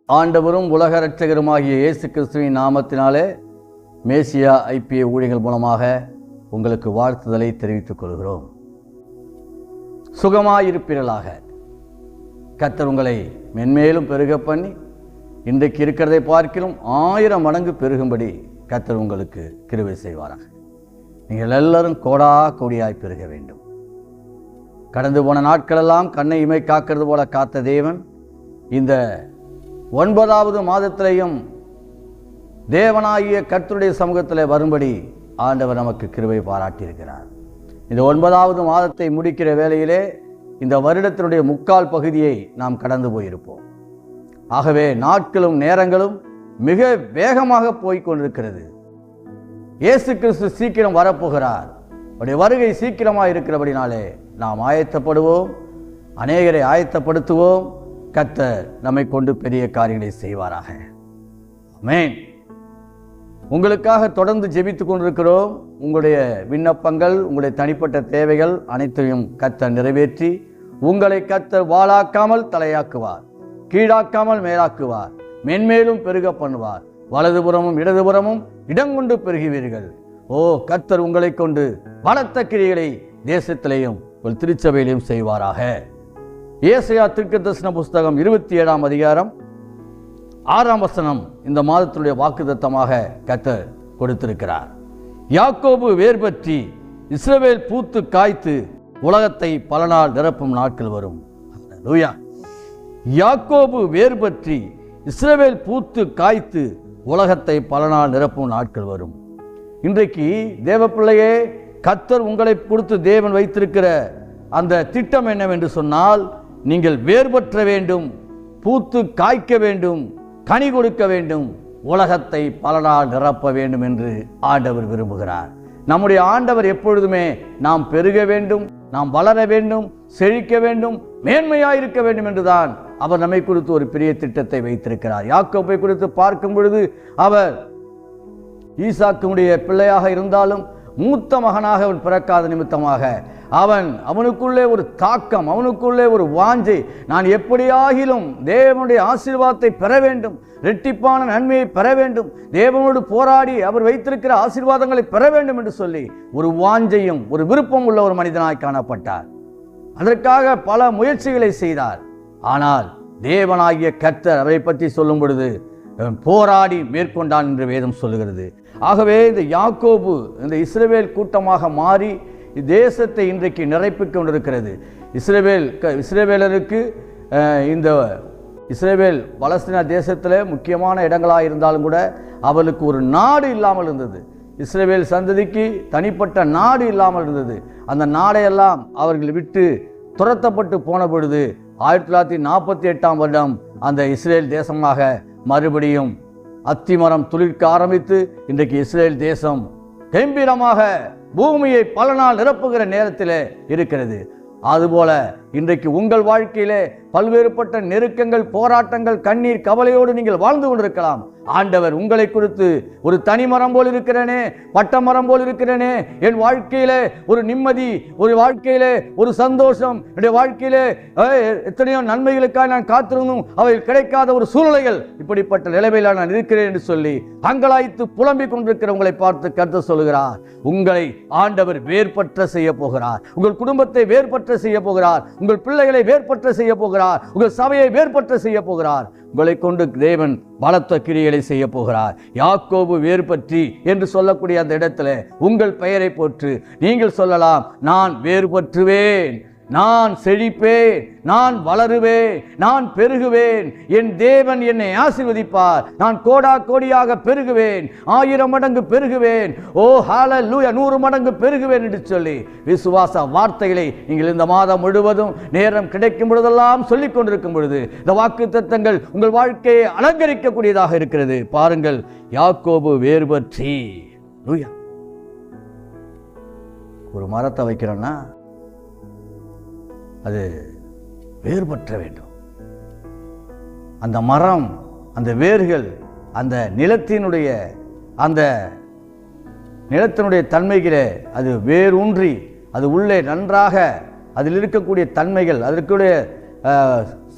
ஆண்டவரும் உலக இரட்சகருமாகிய இயேசு கிறிஸ்துவின் நாமத்தினாலே மேசியா ஐபிஏ ஊழியர்கள் மூலமாக உங்களுக்கு வாழ்த்துதலை தெரிவித்துக் கொள்கிறோம். சுகமாயிருப்பீர்களாக. கர்த்தர் உங்களை மென்மேலும் பெருக பண்ணி இன்றைக்கு இருக்கிறதை பார்க்கிலும் 1000 மடங்கு பெருகும்படி கர்த்தர் உங்களுக்கு கிருபை செய்வாராக. நீங்கள் எல்லாரும் கோடா கோடியாய் பெருக வேண்டும். கடந்து போன நாட்களெல்லாம் கண்ணை இமை காக்கிறது போல காத்த தேவன் இந்த 9வது மாதத்திலேயும் தேவனாகிய கர்த்தருடைய சமூகத்தில் வரும்படி ஆண்டவர் நமக்கு கிருபை பாராட்டியிருக்கிறார். இந்த 9வது மாதத்தை முடிக்கிற வேளையிலே இந்த வருடத்தினுடைய 3/4 பகுதியை நாம் கடந்து போயிருப்போம். ஆகவே நாட்களும் நேரங்களும் மிக வேகமாக போய்கொண்டிருக்கிறது. இயேசு கிறிஸ்து சீக்கிரம் வரப்போகிறார். அவருடைய வருகை சீக்கிரமாக இருக்கிறபடினாலே நாம் ஆயத்தப்படுவோம், அநேகரை ஆயத்தப்படுத்துவோம். கர்த்தர் நம்மை கொண்டு பெரிய காரியங்களை செய்வாராக. ஆமென். உங்களுக்காக தொடர்ந்து ஜெபித்துக் கொண்டிருக்கிறோம். உங்களுடைய விண்ணப்பங்கள், உங்களுடைய தனிப்பட்ட தேவைகள் அனைத்தையும் கர்த்தர் நிறைவேற்றி உங்களை கர்த்தர் வாளாக்காமல் தலையாக்குவார், கீழாக்காமல் மேலாக்குவார், மென்மேலும் பெருக பண்ணுவார். வலதுபுறமும் இடதுபுறமும் இடங்கொண்டு பெருகுவீர்கள். ஓ, கர்த்தர் உங்களை கொண்டு பலத்த கிரியைகளை தேசத்திலேயும் ஒரு திருச்சபையிலையும் செய்வாராக. ஏசாயா தீர்க்கதரிசன புஸ்தகம் 27ஆம் அதிகாரம் 6ஆம் வசனம் இந்த மாதத்தினுடைய வாக்குத்தத்தமாக கர்த்தர் கொடுத்திருக்கிறார். யாக்கோபு வேர் பற்றி இஸ்ரவேல் பூத்து காய்த்து உலகத்தை பல நாள் நிரப்பும் நாட்கள் வரும். அல்லேலூயா. யாக்கோபு வேர் பற்றி இஸ்ரவேல் பூத்து காய்த்து உலகத்தை பல நாள் நிரப்பும் நாட்கள் வரும். இன்றைக்கு தேவ பிள்ளையே, கர்த்தர் உங்களை கொடுத்து தேவன் வைத்திருக்கிற அந்த திட்டம் என்னவென்று சொன்னால், நீங்கள் வேர்பற்ற வேண்டும், பூத்து காய்க்க வேண்டும், கனி கொடுக்க வேண்டும், உலகத்தை பல நாள் நிரப்ப வேண்டும் என்று ஆண்டவர் விரும்புகிறார். நம்முடைய ஆண்டவர் எப்பொழுதுமே நாம் பெருக வேண்டும், நாம் வளர வேண்டும், செழிக்க வேண்டும், மேன்மையாயிருக்க வேண்டும் என்றுதான் அவர் நம்மை குறித்து ஒரு பெரிய திட்டத்தை வைத்திருக்கிறார். யாக்கோபை குறித்து பார்க்கும் பொழுது அவர் ஈசாக்குடைய பிள்ளையாக இருந்தாலும் மூத்த மகனாக அவன் பிறக்காத நிமித்தமாக அவனுக்குள்ளே ஒரு தாக்கம், அவனுக்குள்ளே ஒரு வாஞ்சை, நான் எப்படியாகிலும் தேவனுடைய ஆசீர்வாதத்தை பெற வேண்டும், இரட்டிப்பான நன்மையை பெற வேண்டும், தேவனோடு போராடி அவர் வைத்திருக்கிற ஆசீர்வாதங்களை பெற வேண்டும் என்று சொல்லி ஒரு வாஞ்சையும் ஒரு விருப்பம் உள்ள ஒரு மனிதனாய் காணப்பட்டார். அதற்காக பல முயற்சிகளை செய்தார். ஆனால் தேவனாகிய கர்த்தர் அவரை பற்றி சொல்லும் பொழுது போராடி மேற்கொண்டான் என்று வேதம் சொல்லுகிறது. ஆகவே இந்த யாக்கோபு இந்த இஸ்ரவேல் கூட்டமாக மாறி தேசத்தை இன்றைக்கு நிரப்பிக் கொண்டிருக்கிறது. இஸ்ரவேலருக்கு இந்த இஸ்ரவேல் பலஸ்தீன தேசத்தில் முக்கியமான இடங்களாக இருந்தாலும் கூட அவளுக்கு ஒரு நாடு இல்லாமல் இருந்தது. இஸ்ரவேல் சந்ததிக்கு தனிப்பட்ட நாடு இல்லாமல் இருந்தது. அந்த நாடையெல்லாம் அவர்கள் விட்டு துரத்தப்பட்டு போன பொழுது 1948ஆம் வருடம் அந்த இஸ்ரேல் தேசமாக மறுபடியும் அத்திமரம் துளிர்க்க ஆரம்பித்து இன்றைக்கு இஸ்ரேல் தேசம் கம்பீரமாக பூமியை பல நாள் நிரப்புகிற நேரத்தில் இருக்கிறது. அதுபோல இன்றைக்கு உங்கள் வாழ்க்கையிலே பல்வேறுபட்ட நெருக்கங்கள், போராட்டங்கள், கண்ணீர், கவலையோடு நீங்கள் வாழ்ந்து கொண்டிருக்கலாம். ஆண்டவர் உங்களை குறித்து ஒரு தனிமரம் போல் இருக்கிறேனே, பட்டமரம் போல் இருக்கிறேனே, என் வாழ்க்கையிலே ஒரு நிம்மதி, ஒரு வாழ்க்கையிலே ஒரு சந்தோஷம், என்னுடைய வாழ்க்கையிலே எத்தனையோ நன்மைகளுக்காக நான் காத்திருந்தும் அவை கிடைக்காத ஒரு சூழ்நிலைகள், இப்படிப்பட்ட நிலைமையில் நான் இருக்கிறேன் என்று சொல்லி அங்கலாய்த்து புலம்பிக் கொண்டிருக்கிற உங்களை பார்த்து கர்த்தர் சொல்கிறார், உங்களை ஆண்டவர் வேர்பற்ற செய்ய போகிறார், உங்கள் குடும்பத்தை வேர்பற்ற செய்ய போகிறார், உங்கள் பிள்ளைகளை வேர்பற்ற செய்ய போகிறார், உங்கள் சபையை வேர்பற்ற செய்ய போகிறார். உங்களை கொண்டு தேவன் பலத்த கிரியைகளை செய்ய போகிறார். யாக்கோபு வேர் பற்றி என்று சொல்லக்கூடிய அந்த இடத்துல உங்கள் பெயரை போற்று நீங்கள் சொல்லலாம், நான் வேறு பற்றுவேன், நான் செழிப்பேன், நான் வளருவேன், நான் பெருகுவேன், என் தேவன் என்னை ஆசீர்வதிப்பார், நான் கோடா கோடியாக பெருகுவேன், 1000 மடங்கு பெருகுவேன், ஓ ஹல்லேலூயா 100 மடங்கு பெருகுவேன் என்று சொல்லி விசுவாச வார்த்தைகளை நீங்கள் இந்த மாதம் முழுவதும் நேரம் கிடைக்கும் பொழுதெல்லாம் சொல்லிக் கொண்டிருக்கும் பொழுது இந்த வாக்குத்தத்தங்கள் உங்கள் வாழ்க்கையை அலங்கரிக்கக்கூடியதாக இருக்கிறது. பாருங்கள், யாக்கோபு வேர் பற்றி ஒரு மரத்தை வைக்கிறோன்னா அது வேறுபற்ற வேண்டும். அந்த மரம், அந்த வேர்கள், அந்த நிலத்தினுடைய தன்மைகளே அது வேரூன்றி அது உள்ளே நன்றாக அதில் இருக்கக்கூடிய தன்மைகள், அதற்குடைய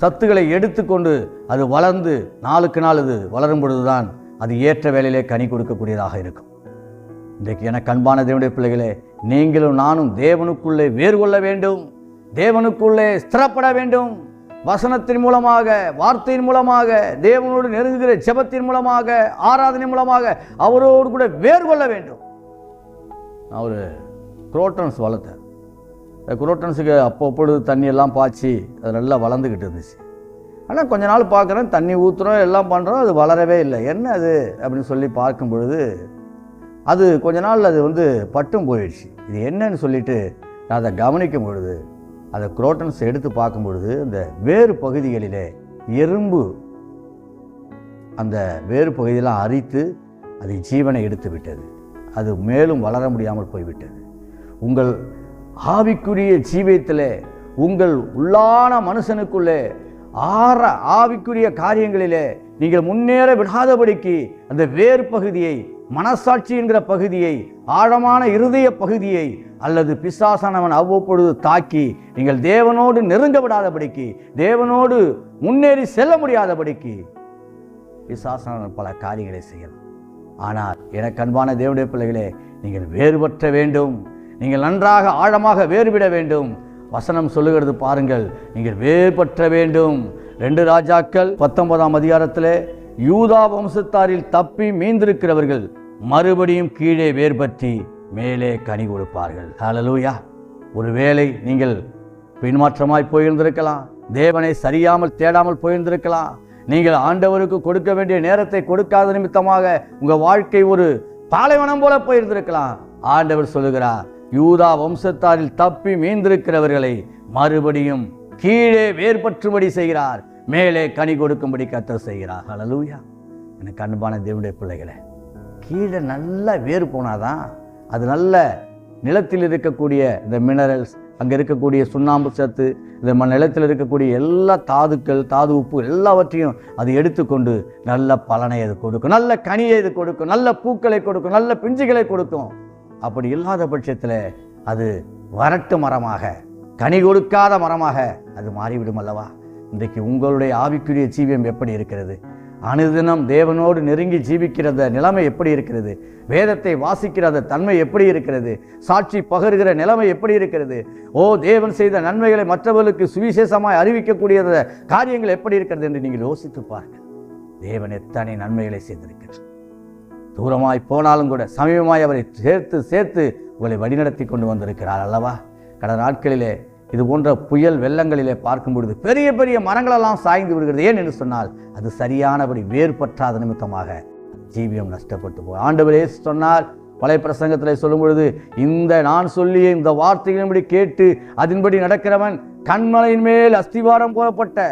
சத்துக்களை எடுத்துக்கொண்டு அது வளர்ந்து நாளுக்கு நாள் அது வளரும் பொழுதுதான் அது ஏற்ற வேளையிலே கனி கொடுக்கக்கூடியதாக இருக்கும். இன்றைக்கு எனக்கு அன்பான தேவனுடைய பிள்ளைகளே, நீங்களும் நானும் தேவனுக்குள்ளே வேறு கொள்ள வேண்டும், தேவனுக்குள்ளே ஸ்திரப்பட வேண்டும். வசனத்தின் மூலமாக, வார்த்தையின் மூலமாக, தேவனோடு நெருங்குகிற ஜெபத்தின் மூலமாக, ஆராதனை மூலமாக அவரோடு கூட வேறு கொள்ள வேண்டும். நான் ஒரு குரோட்டன்ஸ் வளர்த்தேன். இந்த குரோட்டன்ஸுக்கு அப்பப்பொழுது தண்ணியெல்லாம் பாய்ச்சி அது நல்லா வளர்ந்துக்கிட்டு இருந்துச்சு. ஆனால் கொஞ்ச நாள் பார்க்குறேன், தண்ணி ஊற்றுறோம், எல்லாம் பண்ணுறோம், அது வளரவே இல்லை. என்ன அது அப்படின்னு சொல்லி பார்க்கும் பொழுது அது கொஞ்ச நாள் அது பட்டும் போயிடுச்சு. இது என்னன்னு சொல்லிட்டு நான் அதை கவனிக்கும் பொழுது, அதை குரோட்டன்ஸ் எடுத்து பார்க்கும் பொழுது அந்த வேறு பகுதிகளிலே எறும்பு அந்த வேறு பகுதியெல்லாம் அரித்து அது ஜீவனை எடுத்து விட்டது. அது மேலும் வளர முடியாமல் போய்விட்டது. உங்கள் ஆவிக்குரிய ஜீவியத்திலே, உங்கள் உள்ளான மனுஷனுக்குள்ளே ஆவிக்குரிய காரியங்களிலே நீங்கள் முன்னேற விடாதபடிக்கு அந்த வேறு பகுதியை, மனசாட்சி என்கிற பகுதியை, ஆழமான இருதய பகுதியை அல்லது பிசாசானவன் அவ்வப்பொழுது தாக்கி நீங்கள் தேவனோடு நெருங்க விடாதபடிக்கு, தேவனோடு முன்னேறி செல்ல முடியாதபடிக்கு பிசாசானவன் பல காரியங்களை செய்யலாம். ஆனால் எனக்கு அன்பான தேவனுடைய பிள்ளைகளே, நீங்கள் வேறுபற்ற வேண்டும், நீங்கள் நன்றாக ஆழமாக வேறுவிட வேண்டும். வசனம் சொல்லுகிறது பாருங்கள், நீங்கள் வேறுபற்ற வேண்டும். 2 ராஜாக்கள் 19ஆம் அதிகாரத்திலே யூதா வம்சத்தாரில் தப்பி மீந்திருக்கிறவர்கள் மறுபடியும் கீழே வேர்பற்றி மேலே கனி கொடுப்பார்கள். ஹல்லேலூயா. ஒருவேளை நீங்கள் பின்மாற்றமாய் போயிருந்திருக்கலாம், தேவனை சரியாமல் தேடாமல் போயிருந்திருக்கலாம், நீங்கள் ஆண்டவருக்கு கொடுக்க வேண்டிய நேரத்தை கொடுக்காத நிமித்தமாக உங்கள் வாழ்க்கை ஒரு பாலைவனம் போல போயிருந்திருக்கலாம். ஆண்டவர் சொல்லுகிறார், யூதா வம்சத்தாரில் தப்பி மீந்திருக்கிறவர்களை மறுபடியும் கீழே வேர்பற்றும்படி செய்கிறார், மேலே கனி கொடுக்கும்படி கர்த்தர் செய்கிறார். ஹல்லேலூயா. எனக்கு அன்பான தேவனுடைய பிள்ளைகளே, கீழே நல்ல வேர் போனாதான் அது நல்ல நிலத்தில் இருக்கக்கூடிய இந்த மினரல்ஸ், அங்கே இருக்கக்கூடிய சுண்ணாம்பு சத்து, இந்த நிலத்தில் இருக்கக்கூடிய எல்லா தாதுக்கள், தாது உப்பு எல்லாவற்றையும் அது எடுத்துக்கொண்டு நல்ல பலனை அது கொடுக்கும், நல்ல கனியை இது கொடுக்கும், நல்ல பூக்களை கொடுக்கும், நல்ல பிஞ்சுகளை கொடுக்கும். அப்படி இல்லாத பட்சத்தில் அது வறட்டு மரமாக, கனி கொடுக்காத மரமாக அது மாறிவிடும் அல்லவா? இன்றைக்கு உங்களுடைய ஆவிக்குரிய ஜீவியம் எப்படி இருக்கிறது? அனுதினம் தேவனோடு நெருங்கி ஜீவிக்கிறத நிலைமை எப்படி இருக்கிறது? வேதத்தை வாசிக்கிற தன்மை எப்படி இருக்கிறது? சாட்சி பகர்கிற நிலைமை எப்படி இருக்கிறது? தேவன் செய்த நன்மைகளை மற்றவர்களுக்கு சுவிசேஷமாய் அறிவிக்கக்கூடிய காரியங்கள் எப்படி இருக்கிறது என்று நீங்கள் யோசித்து பாருங்கள். தேவன் எத்தனை நன்மைகளை செய்திருக்கிறார். தூரமாய் போனாலும் கூட சமீபமாய் அவரை சேர்த்து சேர்த்து உங்களை வழிநடத்தி கொண்டு வந்திருக்கிறார் அல்லவா? கடந்த நாட்களிலே இது போன்ற புயல் வெள்ளங்களிலே பார்க்கும் பொழுது பெரிய பெரிய மரங்களெல்லாம் சாய்ந்து விடுகிறது. ஏன் என்று சொன்னால் அது சரியானபடி வேறுபற்றாத நிமித்தமாக ஜீவியம் நஷ்டப்பட்டு போய். ஆண்டவரே சொன்னால் பழைய பிரசங்கத்தில் சொல்லும் பொழுது, நான் சொல்லிய இந்த வார்த்தைகளின்படி கேட்டு அதன்படி நடக்கிறவன் கண்மலையின் மேல் அஸ்திவாரம் போடப்பட்ட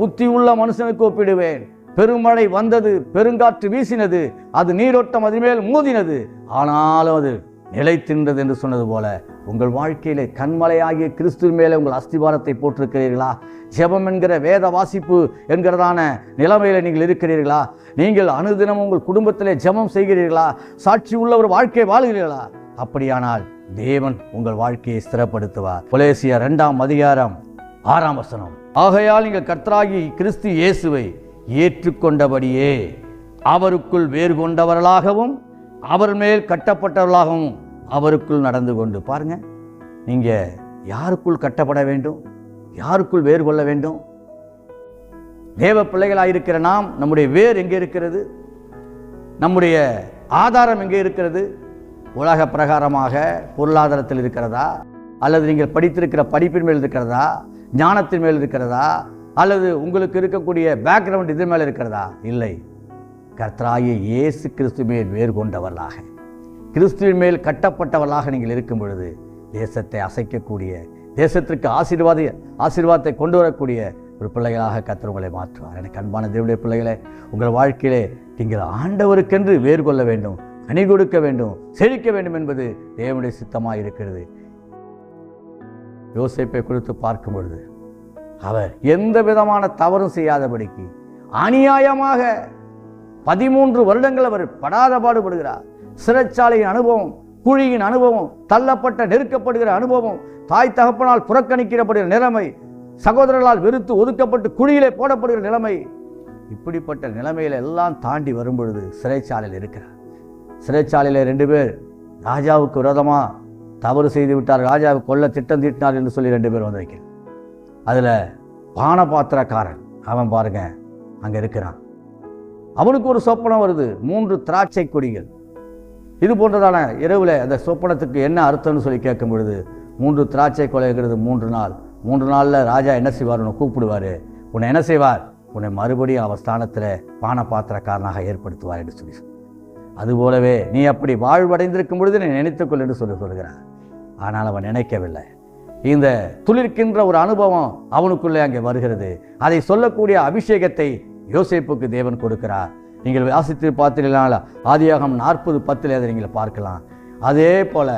புத்தி உள்ள மனுஷனுக்கு ஒப்பிடுவேன். பெருமழை வந்தது, பெருங்காற்று வீசினது, அது நீரோட்டம் அதன் மேல் மோதினது, ஆனாலும் அது நிலைத்தின்றது என்று சொன்னது போல உங்கள் வாழ்க்கையிலே கண்மலையாகிய கிறிஸ்துவின் மேலே உங்கள் அஸ்திவாரத்தை போட்டிருக்கிறீர்களா? ஜெபம் என்கிற வேத வாசிப்பு என்கிறதான நிலைமையில நீங்கள் இருக்கிறீர்களா? நீங்கள் அனுதினம் உங்கள் குடும்பத்திலே ஜெபம் செய்கிறீர்களா? சாட்சி உள்ள ஒரு வாழ்க்கை வாழ்கிறீர்களா? அப்படியானால் தேவன் உங்கள் வாழ்க்கையை ஸ்திரப்படுத்துவார். கொலோசியர் 2ஆம் அதிகாரம் 6ஆம் வசனம், ஆகையால் நீங்கள் கர்த்தராகி கிறிஸ்து இயேசுவை ஏற்றுக்கொண்டபடியே அவருக்குள் வேறு கொண்டவர்களாகவும் அவர் மேல் கட்டப்பட்டவர்களாகவும் அவருக்குள் நடந்து கொண்டு. பாருங்க, நீங்க யாருக்குள் கட்டப்பட வேண்டும்? யாருக்குள் வேறு கொள்ள வேண்டும்? தேவ பிள்ளைகளாயிருக்கிற நாம், நம்முடைய வேர் எங்கே இருக்கிறது? நம்முடைய ஆதாரம் எங்கே இருக்கிறது? உலக பிரகாரமாக பொருளாதாரத்தில் இருக்கிறதா? அல்லது நீங்கள் படித்திருக்கிற படிப்பின் மேல் இருக்கிறதா? ஞானத்தின் மேல் இருக்கிறதா? அல்லது உங்களுக்கு இருக்கக்கூடிய பேக்ரவுண்ட் இதன் மேல் இருக்கிறதா? இல்லை. கர்த்தராகிய இயேசு கிறிஸ்து மேல் வேறு கொண்டவர்களாக, கிறிஸ்துவின் மேல் கட்டப்பட்டவர்களாக நீங்கள் இருக்கும் பொழுது தேசத்தை அசைக்கக்கூடிய, தேசத்திற்கு ஆசீர்வாதத்தை கொண்டு வரக்கூடிய ஒரு பிள்ளைகளாக கர்த்தர் உங்களை மாற்றுவார். எனக்கு அன்பான தேவனுடைய பிள்ளைகளே, உங்கள் வாழ்க்கையிலே நீங்கள் ஆண்டவருக்கென்று வேறு கொள்ள வேண்டும், கனி கொடுக்க வேண்டும், செழிக்க வேண்டும் என்பது தேவனுடைய சித்தமாக இருக்கிறது. யோசேப்பை குறித்து பார்க்கும் பொழுது அவர் எந்த விதமான தவறும் செய்யாதபடிக்கு அநியாயமாக 13 வருடங்கள் அவர் படாத பாடுபடுகிறார். சிறைச்சாலையின் அனுபவம், குழியின் அனுபவம், தள்ளப்பட்ட நெருக்கப்படுகிற அனுபவம், தாய் தகப்பனால் புறக்கணிக்கப்படுகிற நிலைமை, சகோதரர்களால் வெறுத்து ஒதுக்கப்பட்டு குழியிலே போடப்படுகிற நிலைமை, இப்படிப்பட்ட நிலைமையில எல்லாம் தாண்டி வரும்பொழுது சிறைச்சாலையில் இருக்கிறார். சிறைச்சாலையில் 2 பேர் ராஜாவுக்கு விரோதமாக தவறு செய்து விட்டார், ராஜாவை கொல்ல திட்டம் தீட்டினார் என்று சொல்லி 2 பேர் வந்திருக்கிறார். அதில் பானபாத்திரக்காரன் அவன் பாருங்க அங்கே இருக்கிறான். அவனுக்கு ஒரு சொப்பனம் வருது, 3 திராட்சை கொடிகள். இது போன்றதான இரவில் அந்த சொப்பனத்துக்கு என்ன அர்த்தம்னு சொல்லி கேட்கும் பொழுது 3 திராட்சை கொலைகிறது 3 நாள். 3 நாளில் ராஜா என்ன செய்வார்? உன்னை கூப்பிடுவார். உன்னை என்ன செய்வார்? உன்னை மறுபடியும் அவர் ஸ்தானத்தில் பானபாத்திரக்காரனாக ஏற்படுத்துவார் என்று சொல்லி, அதுபோலவே நீ அப்படி வாழ்வடைந்திருக்கும் பொழுது நீ நினைத்துக்கொள் என்று சொல்கிறார். ஆனால் அவன் நினைக்கவில்லை. இந்த துளிர்க்கின்ற ஒரு அனுபவம் அவனுக்குள்ளே அங்கே வருகிறது. அதை சொல்லக்கூடிய அபிஷேகத்தை யோசேப்புக்கு தேவன் கொடுக்கிறார். நீங்கள் வாசித்து பார்த்தீர்களால் ஆதியாகமம் 40:10 அதை நீங்கள் பார்க்கலாம். அதே போல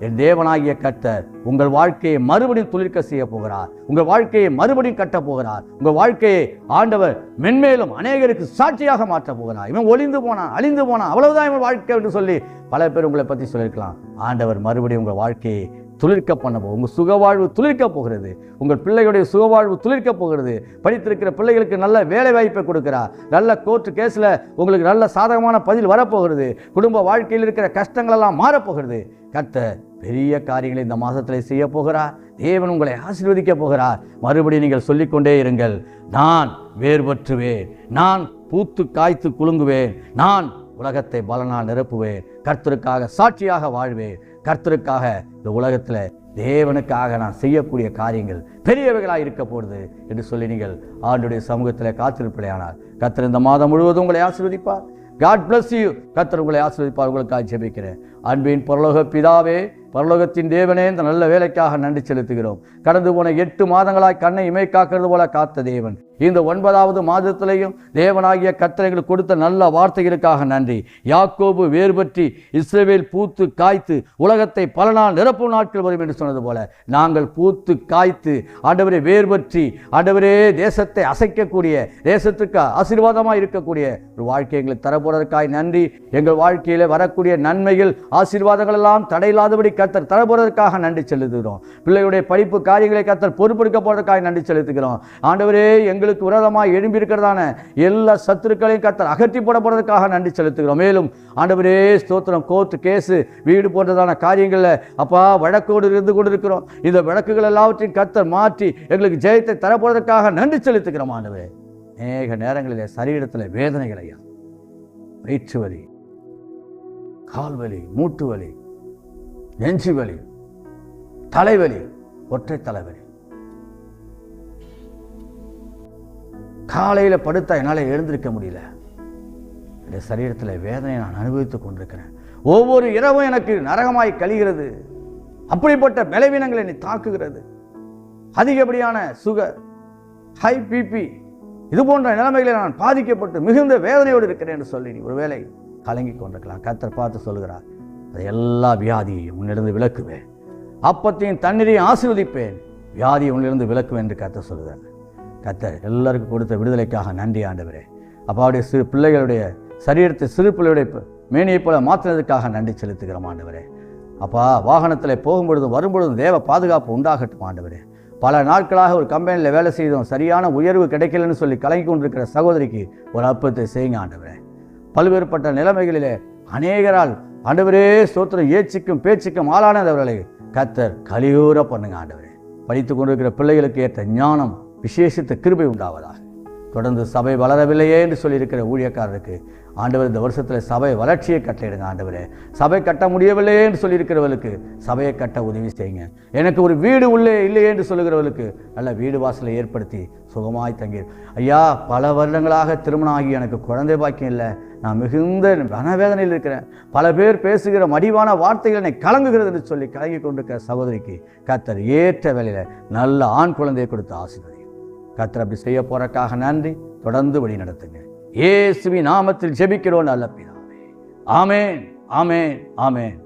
என் தேவனாகிய கர்த்தர் உங்கள் வாழ்க்கையை மறுபடியும் துளிர்க்க செய்ய போகிறார். உங்கள் வாழ்க்கையை மறுபடியும் கட்டப் போகிறார். உங்கள் வாழ்க்கையை ஆண்டவர் மென்மேலும் அநேகருக்கு சாட்சியாக மாற்றப் போகிறார். இவன் ஒளிந்து போனான், அழிந்து போனான், அவ்வளவுதான் இவன் வாழ்க்கை என்று சொல்லி பல பேர் உங்களை பற்றி சொல்லியிருக்கலாம். ஆண்டவர் மறுபடியும் உங்கள் வாழ்க்கையை துளிர்க்க பண்ண போகும். உங்கள் சுகவாழ்வு துளிர்க்க போகிறது. உங்கள் பிள்ளைகளுடைய சுகவாழ்வு துளிர்க்க போகிறது. படித்திருக்கிற பிள்ளைகளுக்கு நல்ல வேலை வாய்ப்பை கொடுக்கிறார். நல்ல கோர்ட்டு கேஸில் உங்களுக்கு நல்ல சாதகமான பதில் வரப்போகிறது. குடும்ப வாழ்க்கையில் இருக்கிற கஷ்டங்களெல்லாம் மாறப்போகிறது. கர்த்தர் பெரிய காரியங்களை இந்த மாதத்தில் செய்ய போகிறார். தேவன் உங்களை ஆசீர்வதிக்க போகிறார். மறுபடியும் நீங்கள் சொல்லிக்கொண்டே இருங்கள், நான் வேறுபற்றுவேன், நான் பூத்து காய்த்து குலுங்குவேன், நான் உலகத்தை பலனால் நிரப்புவேன், கர்த்தருக்காக சாட்சியாக வாழ்வேன், கர்த்தருக்காக இந்த உலகத்தில் தேவனுக்காக நான் செய்யக்கூடிய காரியங்கள் பெரியவைகளாக இருக்க போகிறது என்று சொல்லி நீங்கள் ஆண்டுடைய சமூகத்தில் காத்திருப்பீர்களானால் கர்த்தர் இந்த மாதம் முழுவதும் உங்களை ஆசீர்வதிப்பார். God bless you. கர்த்தர் உங்களை ஆசீர்வதிப்பார். உங்களுக்காக ஜெபிக்கிறேன். அன்பின் பரலோக பிதாவே, பரலோகத்தின் தேவனே, இந்த நல்ல வேலைக்காக நன்றி செலுத்துகிறோம். கடந்து போன 8 மாதங்களாய் கண்ணை இமை காக்கிறது போல காத்த தேவன், இந்த 9வது மாதத்திலையும் தேவனாகிய கர்த்தர் எங்களுக்கு கொடுத்த நல்ல வார்த்தைகளுக்காக நன்றி. யாக்கோபு வேறுபற்றி இஸ்ரவேல் பூத்து காய்த்து உலகத்தை பல நாள் நிரப்பும் நாட்கள் வரும் என்று சொன்னது போல நாங்கள் பூத்து காய்த்து ஆண்டவரை வேறுபற்றி ஆண்டவரே தேசத்தை அசைக்கக்கூடிய, தேசத்துக்கு ஆசீர்வாதமாக இருக்கக்கூடிய ஒரு வாழ்க்கை எங்களுக்கு தரப்போறதற்காக நன்றி. எங்கள் வாழ்க்கையில் வரக்கூடிய நன்மைகள் ஆசீர்வாதங்கள் எல்லாம் தடையில்லாதபடி கர்த்தர் தரப்போறதற்காக நன்றி செலுத்துகிறோம். பிள்ளைகளுடைய படிப்பு காரியங்களை கர்த்தர் பொறுப்பெடுக்க போறதற்காக நன்றி செலுத்துகிறோம். ஆண்டவரே எங்களுக்கு விரோதமாக எழும்பியிருக்கிறதான எல்லா சத்துருக்களையும் கர்த்தர் அகற்றி போட போறதற்காக நன்றி செலுத்துகிறோம். மேலும் ஆண்டவரே ஸ்தோத்திரம், கோர்ட் கேஸு வீடு போன்றதான காரியங்களில் அப்பா வழக்கோடு இருந்து கொண்டிருக்கிறோம். இந்த வழக்குகள் எல்லாவற்றையும் கர்த்தர் மாற்றி எங்களுக்கு ஜெயத்தை தரப்போறதற்காக நன்றி செலுத்துகிறோம். ஆண்டவரே அநேக நேரங்களிலே சரீரத்தில் வேதனைகளையா, வயிற்று வலி, கால்வலி, மூட்டு வலி, நெஞ்சு வலி, தலைவலி, ஒற்றை தலைவலி, காலையில் படுத்தா என்னால் எழுந்திருக்க முடியல. இந்த சரீரத்தில் வேதனையை நான் அனுபவித்துக் கொண்டிருக்கிறேன். ஒவ்வொரு இரவும் எனக்கு நரகமாய் கழிகிறது. அப்படிப்பட்ட பலவீனங்களை என்னை தாக்குகிறது. அதிகப்படியான சுகர், ஹை பிபி, இது போன்ற நிலைமைகளை நான் பாதிக்கப்பட்டு மிகுந்த வேதனையோடு இருக்கிறேன் என்று சொல்லி நீ ஒருவேளை கலங்கி கொண்டிருக்கலாம். கர்த்தர் பார்த்து சொல்கிறார், அதை எல்லா வியாதியையும் உன்னிலிருந்து விலக்குவேன், அப்பத்தையும் தண்ணீரையும் ஆசீர்வதிப்பேன், வியாதியை உன்னிலிருந்து விலக்குவேன் என்று கர்த்தர் சொல்கிறார். கர்த்தர் எல்லாருக்கும் கொடுத்த விடுதலைக்காக நன்றி ஆண்டவரே. அப்பாவுடைய சிறு பிள்ளைகளுடைய சரீரத்தை சிறு பிள்ளையுடைய மேனியைப் போல மாற்றினதுக்காக நன்றி செலுத்துகிறோம் ஆண்டவரே. அப்பா வாகனத்தில் போகும்பொழுதும் வரும்பொழுதும் தேவ பாதுகாப்பு உண்டாகட்டும் ஆண்டவரே. பல நாட்களாக ஒரு கம்பெனியில் வேலை செய்தோம், சரியான உயர்வு கிடைக்கலன்னு சொல்லி கலங்கி கொண்டிருக்கிற சகோதரிக்கு ஒரு அற்புதத்தை செய்யுங்க ஆண்டவரே. பல்வேறுபட்ட நிலைமைகளிலே அநேகரால் ஆண்டவரே ஸ்தோத்திரம் ஏச்சுக்கும் பேச்சுக்கும் ஆளானவர்களை கர்த்தர் கலியூர பண்ணுங்க ஆண்டவரே. படித்து கொண்டிருக்கிற பிள்ளைகளுக்கு ஏற்ற ஞானம் விசேஷித்த கிருபை உண்டாவதாக. தொடர்ந்து சபை வளரவில்லையே என்று சொல்லியிருக்கிற ஊழியக்காரருக்கு ஆண்டவர் இந்த வருஷத்தில் சபை வளர்ச்சியை கட்டளையிடுங்க ஆண்டவரே. சபை கட்ட முடியவில்லையே என்று சொல்லியிருக்கிறவர்களுக்கு சபையை கட்ட உதவி செய்யுங்க. எனக்கு ஒரு வீடு உள்ளே இல்லையே என்று சொல்லுகிறவர்களுக்கு நல்ல வீடு வாசலை ஏற்படுத்தி சுகமாய் தங்கி. ஐயா, பல வருடங்களாக திருமணம் ஆகி எனக்கு குழந்தை பாக்கியம் இல்லை, நான் மிகுந்த மனவேதனையில் இருக்கிறேன், பல பேர் பேசுகிற மடிவான வார்த்தைகள் என்னை கலங்குகிறது என்று சொல்லி கலங்கி கொண்டிருக்கிற சகோதரிக்கு கர்த்தர் ஏற்ற வேளையில் நல்ல ஆண் குழந்தையை கொடுத்து ஆசீர்வதி. கர்த்தர் அப்படி செய்ய போறதுக்காக நன்றி. தொடர்ந்து வழி நடத்துங்க. இயேசுவின் நாமத்தில் ஜெபிக்கிறோம் நல்ல பிதாவே. ஆமென், ஆமென், ஆமென்.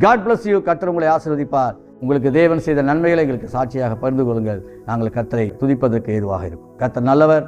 God bless you. கர்த்தர் உங்களை ஆசீர்வதிப்பார். உங்களுக்கு தேவன் செய்த நன்மைகளை எங்களுக்கு சாட்சியாக பகிர்ந்து கொள்ளுங்கள். நாங்கள் கர்த்தரை துதிப்பதற்கு ஏதுவாக இருக்கும். கர்த்தர் நல்லவர்.